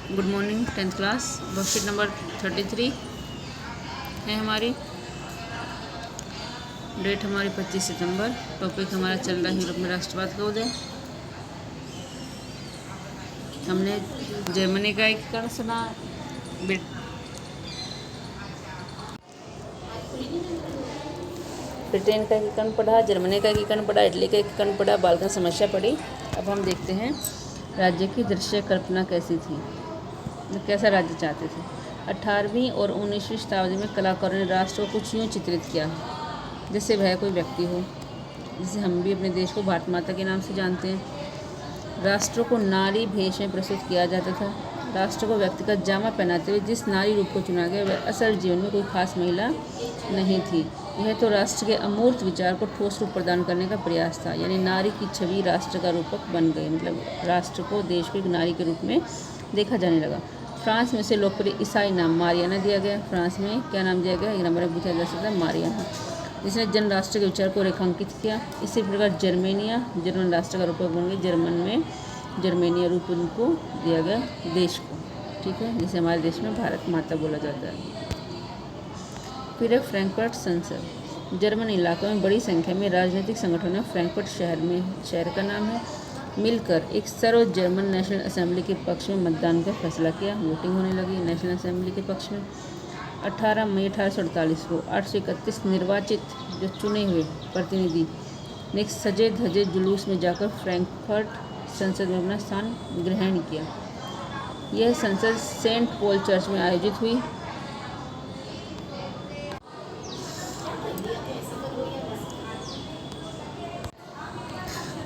Good morning 10th class. Worksheet number 33 है हमारी। Date हमारी 25 सितंबर। टॉपिक हमारा चल रहा है यूरोप में राष्ट्रवाद का उदय। हमने जर्मनी का एकीकरण सुना, ब्रिटेन का एकीकरण पढ़ा, जर्मनी का एकीकरण पढ़ा, इटली का एकीकरण पढ़ा, बाल्कन समस्या पढ़ी। अब हम देखते हैं राज्य की दृश्य कल्पना कैसी थी, कैसा राज्य चाहते थे। 18वीं और 19वीं शताब्दी में कलाकारों ने राष्ट्र को कुछ यूँ चित्रित किया जैसे वह कोई व्यक्ति हो, जिसे हम भी अपने देश को भारत माता के नाम से जानते हैं। राष्ट्र को नारी भेष में प्रस्तुत किया जाता था। राष्ट्र को व्यक्तिगत जामा पहनाते हुए जिस नारी रूप को चुना गया वह असल जीवन में कोई खास महिला नहीं थी। यह तो राष्ट्र के अमूर्त विचार को ठोस रूप प्रदान करने का प्रयास था, यानी नारी की छवि राष्ट्र का रूपक बन गई। मतलब राष्ट्र को, देश को एक नारी के रूप में देखा जाने लगा। फ्रांस में से लोकप्रिय ईसाई नाम मारियाना दिया गया। फ्रांस में क्या नाम दिया गया, एक नंबर में पूछा जा सकता है, मारियाना, जिसने जन राष्ट्र के विचार को रेखांकित किया। इसी प्रकार जर्मेनिया जर्मन राष्ट्र का रूपक बन गई। जर्मन में जर्मेनिया रूप उनको दिया गया देश को, ठीक है, जिसे हमारे देश में भारत माता बोला जाता है। फिर है फ्रैंकफर्ट संसद। जर्मन इलाकों में बड़ी संख्या में राजनीतिक संगठनों फ्रैंकफर्ट शहर का नाम है, मिलकर एक सर्व जर्मन नेशनल असेंबली के पक्ष में मतदान का फैसला किया। वोटिंग होने लगी नेशनल असेंबली के पक्ष में। 18 मई 1848 को 831 निर्वाचित जो चुने हुए प्रतिनिधि ने सजे धजे जुलूस में जाकर फ्रैंकफर्ट संसद में अपना स्थान ग्रहण किया। यह संसद सेंट पॉल चर्च में आयोजित हुई।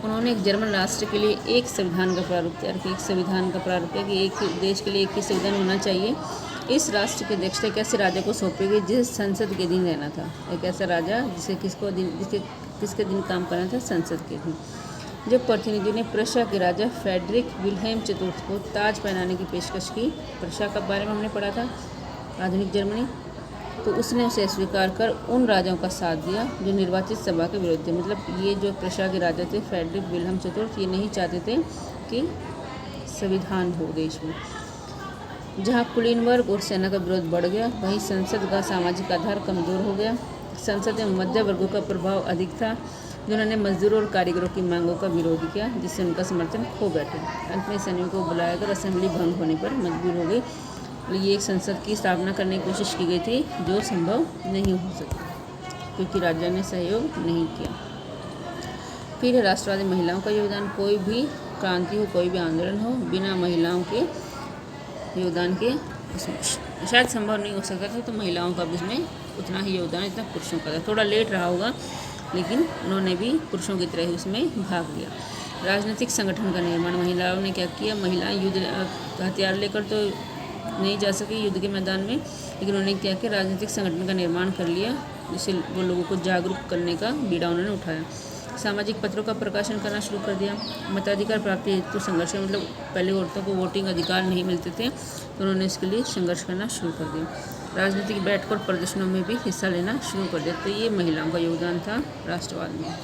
उन्होंने एक जर्मन राष्ट्र के लिए एक संविधान का प्रारूप तैयार किया। एक संविधान का प्रारूप किया कि एक देश के लिए एक ही संविधान होना चाहिए। इस राष्ट्र की अध्यक्षता एक ऐसे राजा को सौंपी गई जिसे संसद के दिन रहना था। एक ऐसा राजा जिसे किसके दिन काम करना था, संसद के दिन। जब प्रतिनिधियों ने प्रशा के राजा फ्रेडरिक विल्हेम चतुर्थ को ताज पहनाने की पेशकश की, प्रशा के बारे में हमने पढ़ा था, आधुनिक जर्मनी, तो उसने उसे स्वीकार कर उन राजाओं का साथ दिया जो निर्वाचित सभा के विरोध थे। मतलब ये जो प्रशा के राजा थे फ्रेडरिक विल्हेम चतुर्थ, ये नहीं चाहते थे कि संविधान हो देश में। जहाँ कुलीन वर्ग और सेना का विरोध बढ़ गया, वहीं संसद का सामाजिक आधार कमजोर हो गया। संसद में मध्य वर्गों का प्रभाव अधिक था, जिन्होंने मजदूरों और कारीगरों की मांगों का विरोध किया, जिससे उनका समर्थन खो बैठे। अंत में सैनिकों को बुलाकर असेंबली भंग होने पर मजबूर हो गई। ये एक संसद की स्थापना करने की कोशिश की गई थी जो संभव नहीं हो सकी क्योंकि राज्य ने सहयोग नहीं किया। फिर है राष्ट्रवादी महिलाओं का योगदान। कोई भी क्रांति हो, कोई भी आंदोलन हो, बिना महिलाओं के योगदान के उसमें शायद संभव नहीं हो सकता था। तो महिलाओं का भी उसमें उतना ही योगदान जितना पुरुषों का था। थोड़ा लेट रहा होगा, लेकिन उन्होंने भी पुरुषों की तरह ही उसमें भाग लिया। राजनीतिक संगठन का निर्माण। महिलाओं ने क्या किया, महिलाएं युद्ध हथियार लेकर तो नहीं जा सके युद्ध के मैदान में, लेकिन उन्होंने क्या किया, राजनीतिक संगठन का निर्माण कर लिया, जिससे वो लोगों को जागरूक करने का बीड़ा उन्होंने उठाया। सामाजिक पत्रों का प्रकाशन करना शुरू कर दिया। मताधिकार प्राप्ति हेतु संघर्ष, मतलब पहले औरतों को वोटिंग अधिकार नहीं मिलते थे, तो उन्होंने इसके लिए संघर्ष करना शुरू कर दिया। राजनीतिक बैठक और प्रदर्शनों में भी हिस्सा लेना शुरू कर दिया। तो ये महिलाओं का योगदान था राष्ट्रवाद में।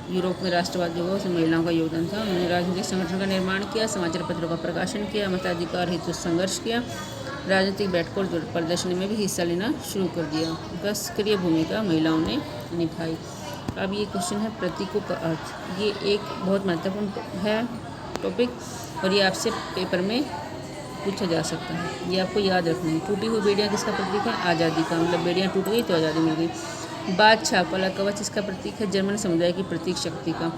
यूरोप में राष्ट्रवाद जो हुआ उसमें महिलाओं का योगदान था। उन्होंने राजनीतिक संगठन का निर्माण किया, समाचार पत्रों का प्रकाशन किया, मताधिकार हेतु संघर्ष किया, राजनीतिक बैठकों और प्रदर्शनी में भी हिस्सा लेना शुरू कर दिया। उनका सक्रिय भूमिका महिलाओं ने निभाई। अब ये क्वेश्चन है प्रतीकों का अर्थ। ये एक बहुत महत्वपूर्ण है टॉपिक और ये आपसे पेपर में पूछा जा सकता है, ये आपको याद रखना है। टूटी हुई बेड़ियाँ किसका प्रतीक है, आज़ादी का। मतलब बेड़ियाँ टूट गई तो आज़ादी मिल गई। बादशाह वाला कवच इसका प्रतीक है जर्मन समुदाय की प्रतीक शक्ति का।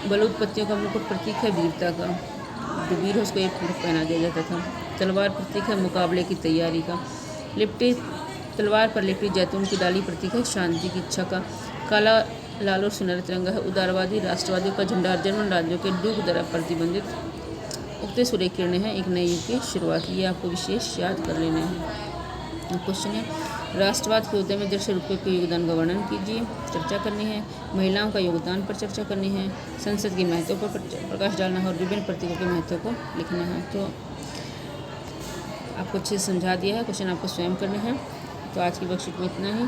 बलूत पत्तियों का मुकुट प्रतीक है वीरता का, जो वीर हो उसको एक पहना दिया जाता था। तलवार प्रतीक है मुकाबले की तैयारी का। लिपटी तलवार पर लिपटी जैतून की डाली प्रतीक है शांति की इच्छा का। काला लाल और सुनहरा तिरंगा है उदारवादी राष्ट्रवादियों का झंडा। जर्मन राज्यों के डूब द्वारा प्रतिबंधित उगते सूर्य किरणें हैं एक नए युग की शुरुआत। ये आपको विशेष याद कर लेने हैं। क्वेश्चन है राष्ट्रवाद के उदय में दृश्य रूपों के योगदान का वर्णन कीजिए। चर्चा करनी है। महिलाओं का योगदान पर चर्चा करनी है। संसद के महत्व पर प्रकाश डालना है और विभिन्न प्रतीकों के महत्व को लिखना है। तो आपको अच्छे से समझा दिया है। क्वेश्चन आपको स्वयं करने हैं। तो आज की वर्कशीट में इतना ही।